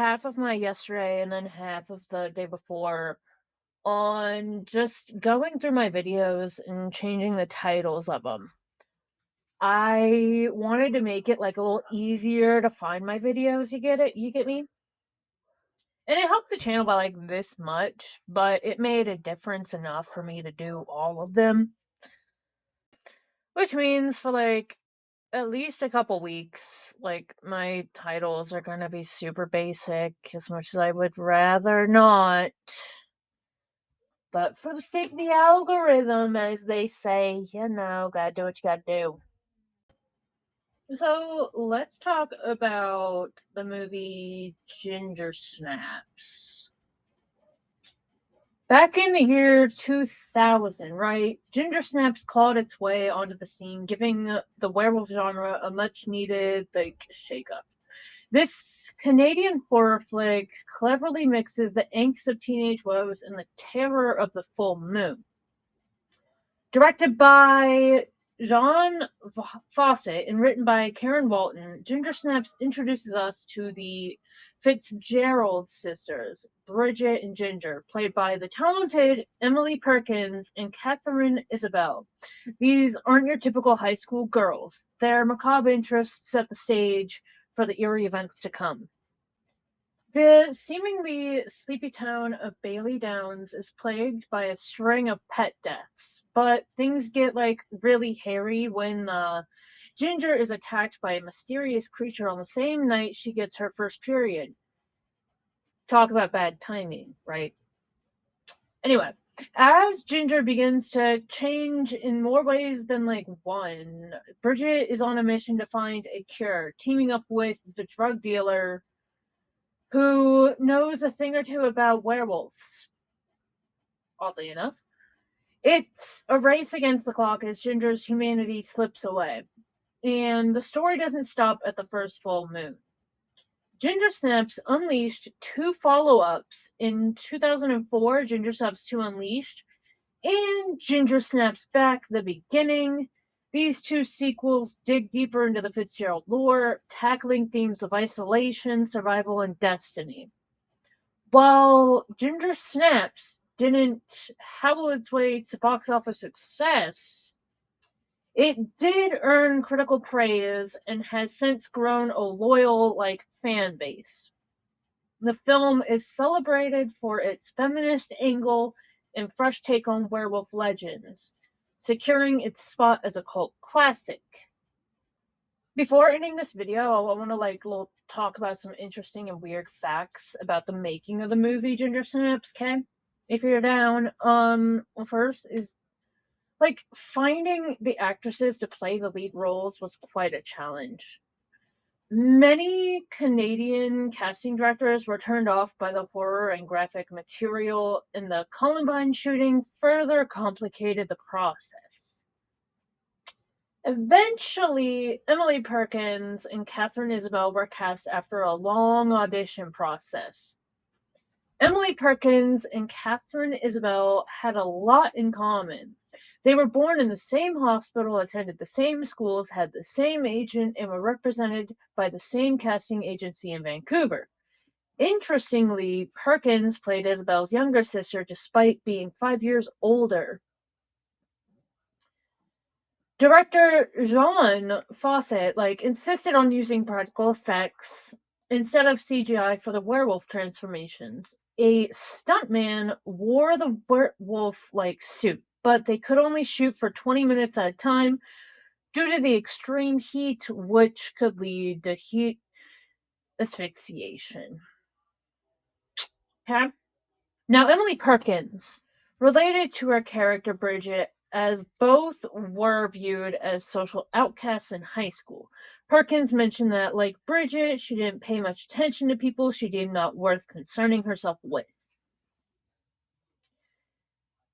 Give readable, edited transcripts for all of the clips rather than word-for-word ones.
half of my yesterday and then half of the day before on just going through my videos and changing the titles of them. I wanted to make it like a little easier to find my videos. You get it? You get me? And it helped the channel by like this much, but it made a difference enough for me to do all of them. Which means for like at least a couple weeks, like my titles are gonna be super basic, as much as I would rather not. But for the sake of the algorithm, as they say, gotta do what you gotta do. So let's talk about the movie Ginger Snaps. Back in the year 2000, right, Ginger Snaps clawed its way onto the scene, giving the werewolf genre a much-needed, shake-up. This Canadian horror flick cleverly mixes the angst of teenage woes and the terror of the full moon. Directed by John Fawcett and written by Karen Walton, Ginger Snaps introduces us to the Fitzgerald sisters, Bridget and Ginger, played by the talented Emily Perkins and Katharine Isabelle. These aren't your typical high school girls. Their macabre interests set the stage for the eerie events to come. The seemingly sleepy town of Bailey Downs is plagued by a string of pet deaths, but things get really hairy when Ginger is attacked by a mysterious creature on the same night she gets her first period. Talk about bad timing, right? Anyway, as Ginger begins to change in more ways than one, Bridget is on a mission to find a cure, teaming up with the drug dealer who knows a thing or two about werewolves, oddly enough. It's a race against the clock as Ginger's humanity slips away. And the story doesn't stop at the first full moon. Ginger Snaps unleashed two follow-ups in 2004, Ginger Snaps 2 Unleashed, and Ginger Snaps Back, the Beginning. These two sequels dig deeper into the Fitzgerald lore, tackling themes of isolation, survival, and destiny. While Ginger Snaps didn't howl its way to box office success, it did earn critical praise and has since grown a loyal fan base. The film is celebrated for its feminist angle and fresh take on werewolf legends, securing its spot as a cult classic. Before ending this video, I want to talk about some interesting and weird facts about the making of the movie Ginger Snaps, okay? If you're down. First is finding the actresses to play the lead roles was quite a challenge. Many Canadian casting directors were turned off by the horror and graphic material, and the Columbine shooting further complicated the process. Eventually, Emily Perkins and Katharine Isabelle were cast after a long audition process. Emily Perkins and Katharine Isabelle had a lot in common. They were born in the same hospital, attended the same schools, had the same agent, and were represented by the same casting agency in Vancouver. Interestingly, Perkins played Isabelle's younger sister despite being 5 years older. Director John Fawcett insisted on using practical effects instead of CGI for the werewolf transformations. A stuntman wore the werewolf suit, but they could only shoot for 20 minutes at a time due to the extreme heat, which could lead to heat asphyxiation. Okay? Now, Emily Perkins, related to her character Bridget, as both were viewed as social outcasts in high school. Perkins mentioned that, like Bridget, she didn't pay much attention to people she deemed not worth concerning herself with.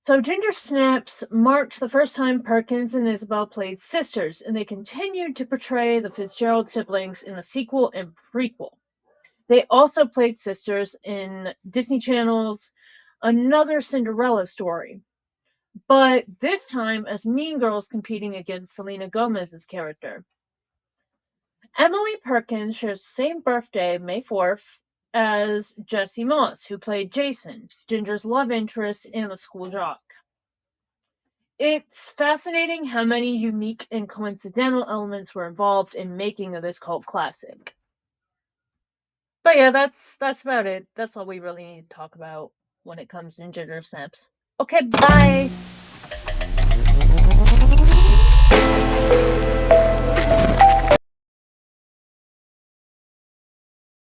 So Ginger Snaps marked the first time Perkins and Isabelle played sisters, and they continued to portray the Fitzgerald siblings in the sequel and prequel. They also played sisters in Disney Channel's Another Cinderella Story, but this time as mean girls competing against Selena Gomez's character. Emily Perkins shares the same birthday, May 4th, as Jesse Moss, who played Jason, Ginger's love interest and the school jock. It's fascinating how many unique and coincidental elements were involved in making this cult classic. But yeah, that's about it. That's all we really need to talk about when it comes to Ginger Snaps. Okay, bye!